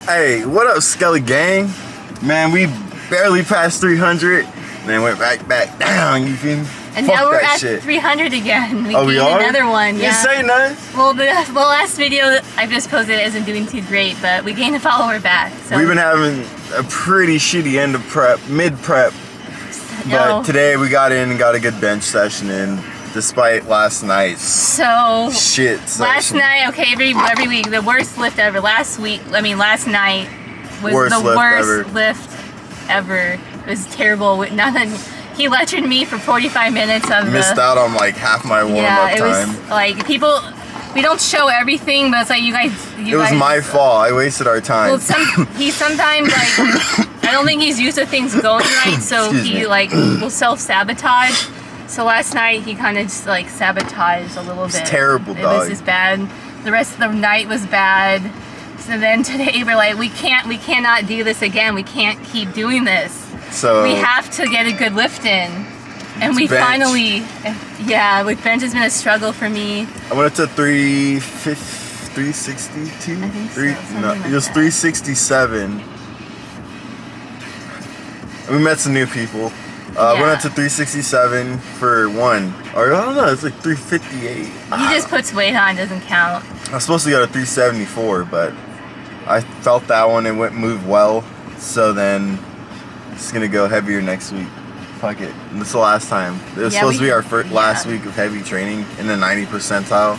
Hey, what up, Skelly Game? Man, we barely passed 300, then went back down, you feel me? And Fuck now we're that at shit. 300 again. We we gained are? another one. You Yeah. say nothing? Well, the last video I just posted isn't doing too great, but we gained a follower back. So We've been having a pretty shitty end of prep, mid-prep. But today we got in and got a good bench session in, despite last night's shit session. Last night, okay, every week, the worst lift ever. Last night was the worst lift ever. It was terrible. He lectured me for 45 minutes of Missed out on like half my warm-up time. Yeah, it was like people. We don't show everything, but it's like you guys. It was my fault. I wasted our time. Well, he sometimes like I don't think he's used to things going right, so he like will self-sabotage. So last night he kind of just like sabotaged a little bit. It's terrible, dog. It was just bad. The rest of the night was bad. So then today we're like, we cannot do this again. We can't keep doing this. So we have to get a good lift in. And we bench. finally, with bench has been a struggle for me. I went up to 362? I think so, It was 367. We met some new people. Went up to 367 for one. Or I don't know, it's like 358. He just puts weight on, doesn't count. I was supposed to go to 374, but I felt that one and moved well. So then, just gonna go heavier next week. Fuck it. This is the last time. It was supposed to be our last week of heavy training in the 90 percentile,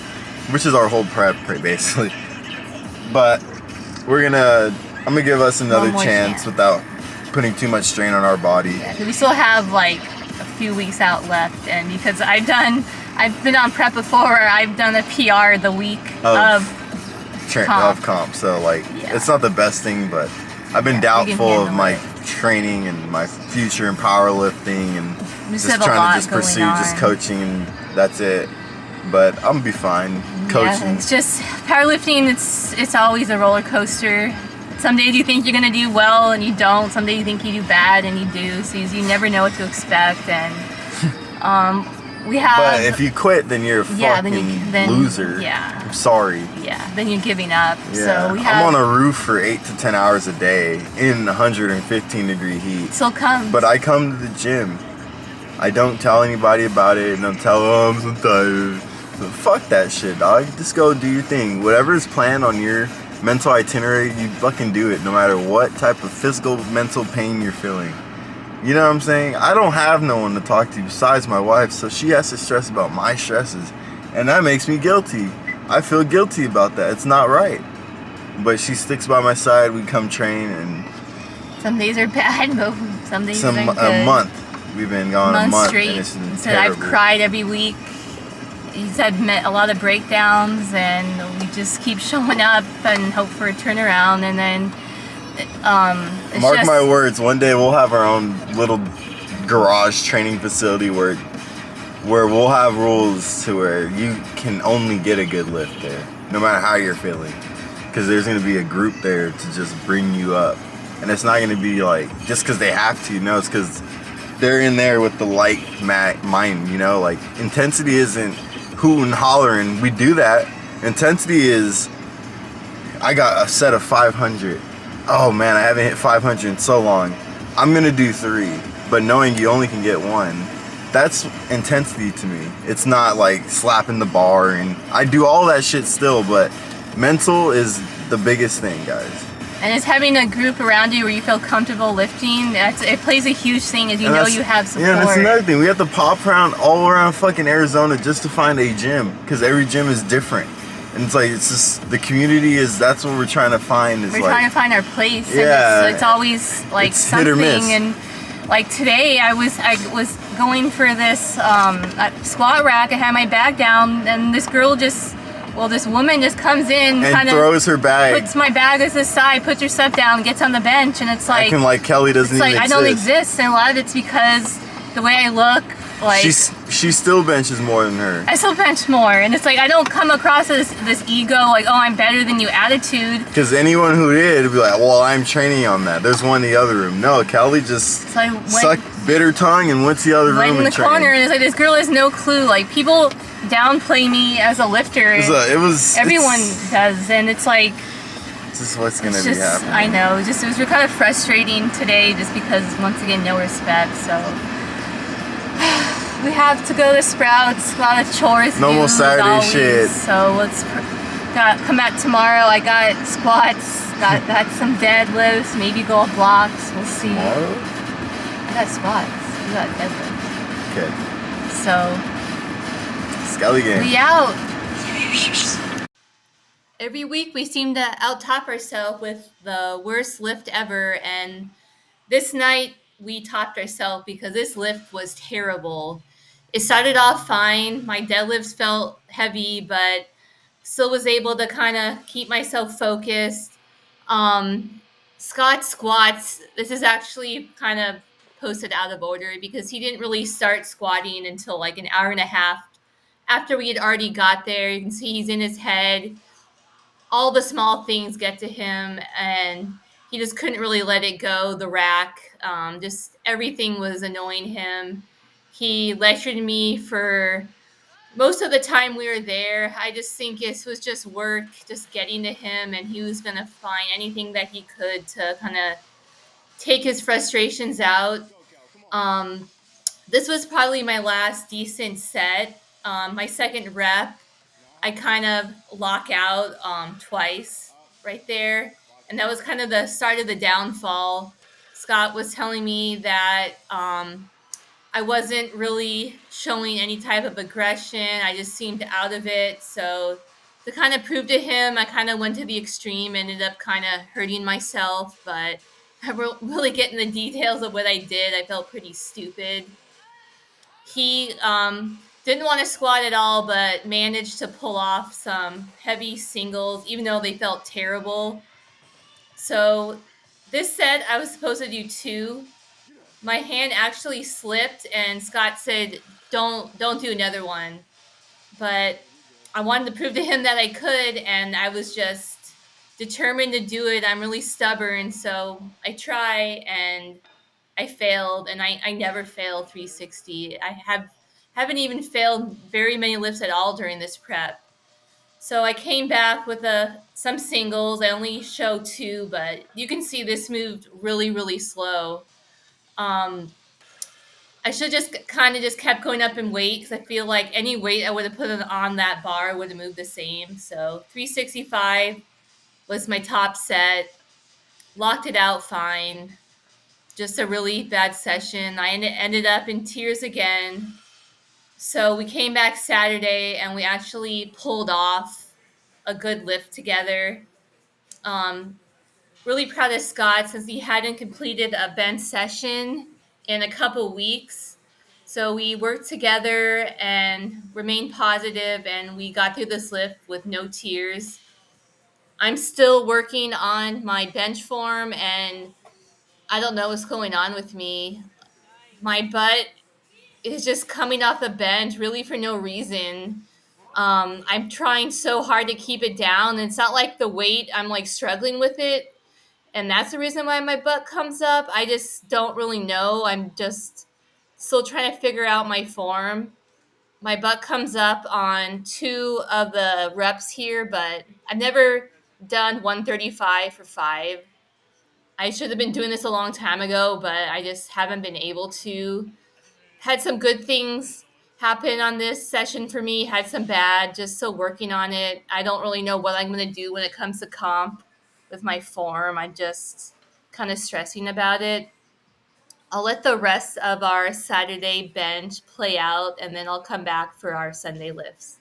which is our whole prep, basically. But I'm gonna give us another chance without putting too much strain on our body. Yeah, we still have like a few weeks out left, and because I've been on prep before where I've done a PR the week of comp. So like, it's not the best thing, but I've been doubtful of my training and my future in powerlifting, and just trying to pursue just coaching, and that's it. But I'm gonna be fine coaching. Yeah, it's just powerlifting. It's always a roller coaster. Some days you think you're gonna do well and you don't. Some days you think you do bad and you do. So you never know what to expect. And we have. But if you quit, then you're a fucking loser. Yeah. I'm sorry. Yeah. Then you're giving up. Yeah. So we have. I'm on a roof for 8 to 10 hours a day in 115-degree heat. So come. But I come to the gym. I don't tell anybody about it. And I'm I'm so tired. So fuck that shit, dog. Just go do your thing. Whatever is planned on your mental itinerary, you fucking do it, no matter what type of physical, mental pain you're feeling. You know what I'm saying? I don't have no one to talk to besides my wife, so she has to stress about my stresses, and that makes me guilty. I feel guilty about that. It's not right. But she sticks by my side. We come train, and some days are bad, but some days are good. A month. We've been gone a month straight. and it's So I've cried every week. He's had a lot of breakdowns, and we just keep showing up and hope for a turnaround. And then, mark my words, one day we'll have our own little garage training facility where we'll have rules to where you can only get a good lift there, no matter how you're feeling, because there's going to be a group there to just bring you up, and it's not going to be like just because they have to. No, it's because they're in there with the like mind. You know, like intensity isn't hooting and hollering. We do that. Intensity is, I got a set of 500. Oh man, I haven't hit 500 in so long. I'm gonna do 3, but knowing you only can get 1, that's intensity to me. It's not like slapping the bar, and I do all that shit still, but mental is the biggest thing, guys. And it's having a group around you where you feel comfortable lifting. It plays a huge thing, as you know you have support. Yeah, that's another thing. We have to pop around all around fucking Arizona just to find a gym, because every gym is different. And it's like, it's just, the community that's what we're trying to find. We're trying to find our place. Yeah. And it's always like it's something. Hit or miss. And like today I was going for this squat rack. I had my bag down, and this woman just comes in and throws her bag. Puts my bag to the side, puts her stuff down, gets on the bench, and it's like, acting like Kelly doesn't even exist. I don't exist, and a lot of it's because the way I look. Like, she still benches more than her. I still bench more, and it's like I don't come across as this ego, like, oh, I'm better than you attitude. Because anyone who did would be like, well, I'm training on that. There's one in the other room. No, Kelly just bit her tongue and went to the other room and trained. In the corner, and it's like, this girl has no clue. Like, people downplay me as a lifter. Everyone does, and it's like, This is what's gonna be happening. I know. It was kind of frustrating today, just because once again no respect. So we have to go to Sprouts. A lot of chores. Normal Saturday shit. So let's come back tomorrow. I got squats. Got some deadlifts. Maybe go up blocks. We'll see. Tomorrow? I got squats. You got deadlifts. Okay. So. Skelly Game. We out. Every week we seem to out-top ourselves with the worst lift ever, and this night we topped ourselves because this lift was terrible. It started off fine. My deadlifts felt heavy, but still was able to kind of keep myself focused. Scott's squats, this is actually kind of posted out of order because he didn't really start squatting until like an hour and a half after we had already got there. You can see he's in his head. All the small things get to him, and he just couldn't really let it go. The rack, just everything was annoying him. He lectured me for most of the time we were there. I just think it was just work, just getting to him, and he was going to find anything that he could to kind of take his frustrations out. This was probably my last decent set. My second rep, I kind of lock out twice right there. And that was kind of the start of the downfall. Scott was telling me that I wasn't really showing any type of aggression. I just seemed out of it. So to kind of prove to him, I kind of went to the extreme, ended up kind of hurting myself. But I really getting the details of what I did, I felt pretty stupid. He didn't want to squat at all, but managed to pull off some heavy singles, even though they felt terrible. So this set, I was supposed to do 2. My hand actually slipped, and Scott said, "Don't do another one." But I wanted to prove to him that I could, and I was just determined to do it. I'm really stubborn, so I try, and I failed, and I never failed 360. I haven't even failed very many lifts at all during this prep. So I came back with some singles. I only show 2, but you can see this moved really, really slow. I should just kind of just kept going up in weight, because I feel like any weight I would have put on that bar would have moved the same. So 365 was my top set. Locked it out fine. Just a really bad session. I ended up in tears again. So we came back Saturday, and we actually pulled off a good lift together. Really proud of Scott, since he hadn't completed a bench session in a couple weeks. So we worked together and remained positive, and we got through this lift with no tears. I'm still working on my bench form, and I don't know what's going on with me. My butt is just coming off the bench really for no reason. I'm trying so hard to keep it down. And it's not like the weight, I'm like struggling with it. And that's the reason why my butt comes up. I just don't really know. I'm just still trying to figure out my form. My butt comes up on 2 of the reps here, but I've never done 135 for 5. I should have been doing this a long time ago, but I just haven't been able to. Had some good things happen on this session for me, had some bad, just still working on it. I don't really know what I'm going to do when it comes to comp with my form. I'm just kind of stressing about it. I'll let the rest of our Saturday bench play out, and then I'll come back for our Sunday lifts.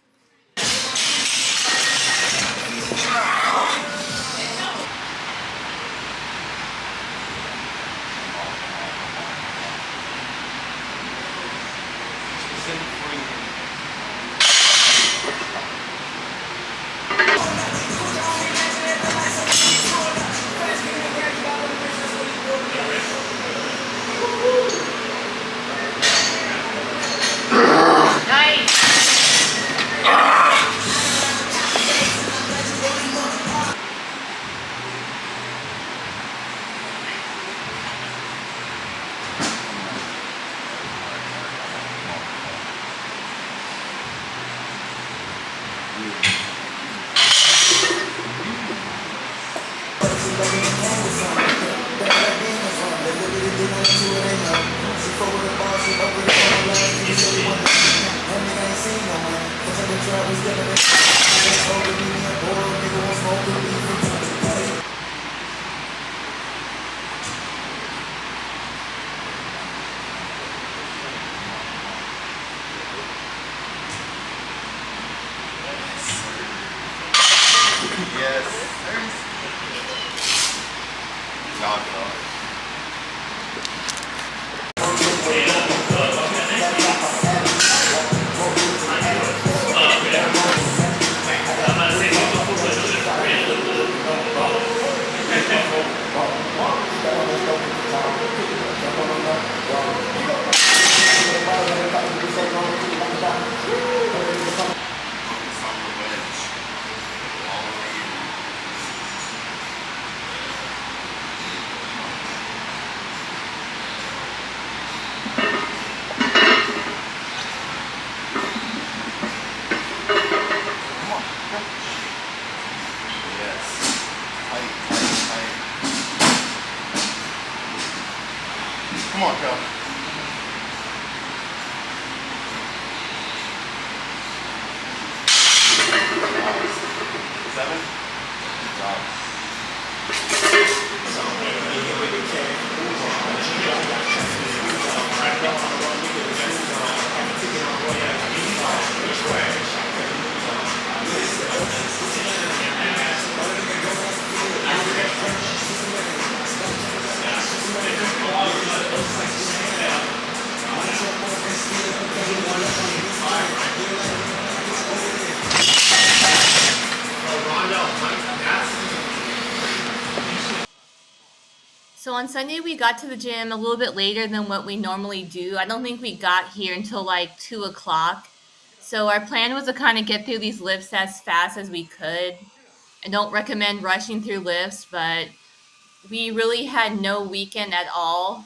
jog though. Come on, Kel. 7. Good job. So on Sunday, we got to the gym a little bit later than what we normally do. I don't think we got here until like 2 o'clock. So our plan was to kind of get through these lifts as fast as we could. I don't recommend rushing through lifts, but we really had no weekend at all.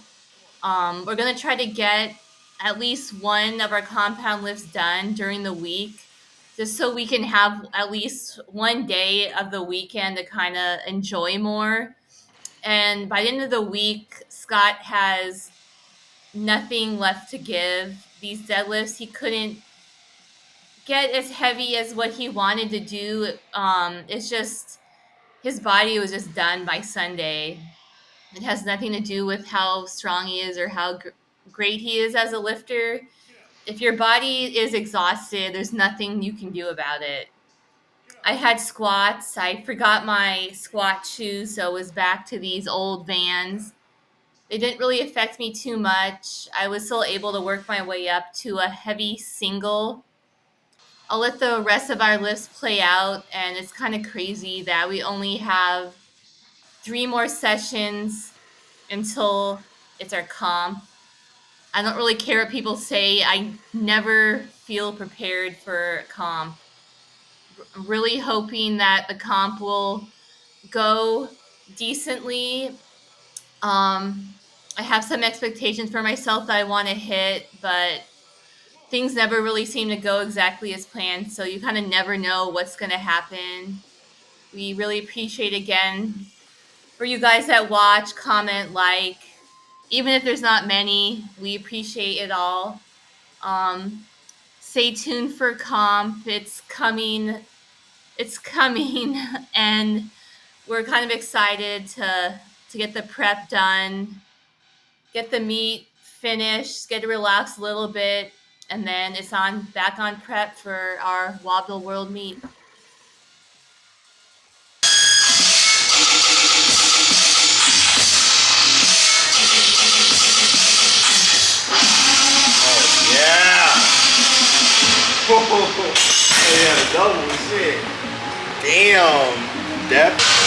We're going to try to get at least one of our compound lifts done during the week, just so we can have at least one day of the weekend to kind of enjoy more. And by the end of the week, Scott has nothing left to give. These deadlifts, he couldn't get as heavy as what he wanted to do. It's just his body was just done by Sunday. It has nothing to do with how strong he is or how great he is as a lifter. If your body is exhausted, there's nothing you can do about it. I had squats. I forgot my squat shoes, so I was back to these old Vans. They didn't really affect me too much. I was still able to work my way up to a heavy single. I'll let the rest of our lifts play out, and it's kind of crazy that we only have 3 more sessions until it's our comp. I don't really care what people say. I never feel prepared for comp. I'm really hoping that the comp will go decently. I have some expectations for myself that I want to hit, but things never really seem to go exactly as planned. So you kind of never know what's going to happen. We really appreciate again for you guys that watch, comment, like. Even if there's not many, we appreciate it all. Stay tuned for comp. It's coming. It's coming, and we're kind of excited to get the prep done, get the meet finished, get to relax a little bit, and then it's back on prep for our Wobble World meet. Oh yeah, double shit. Damn, depth.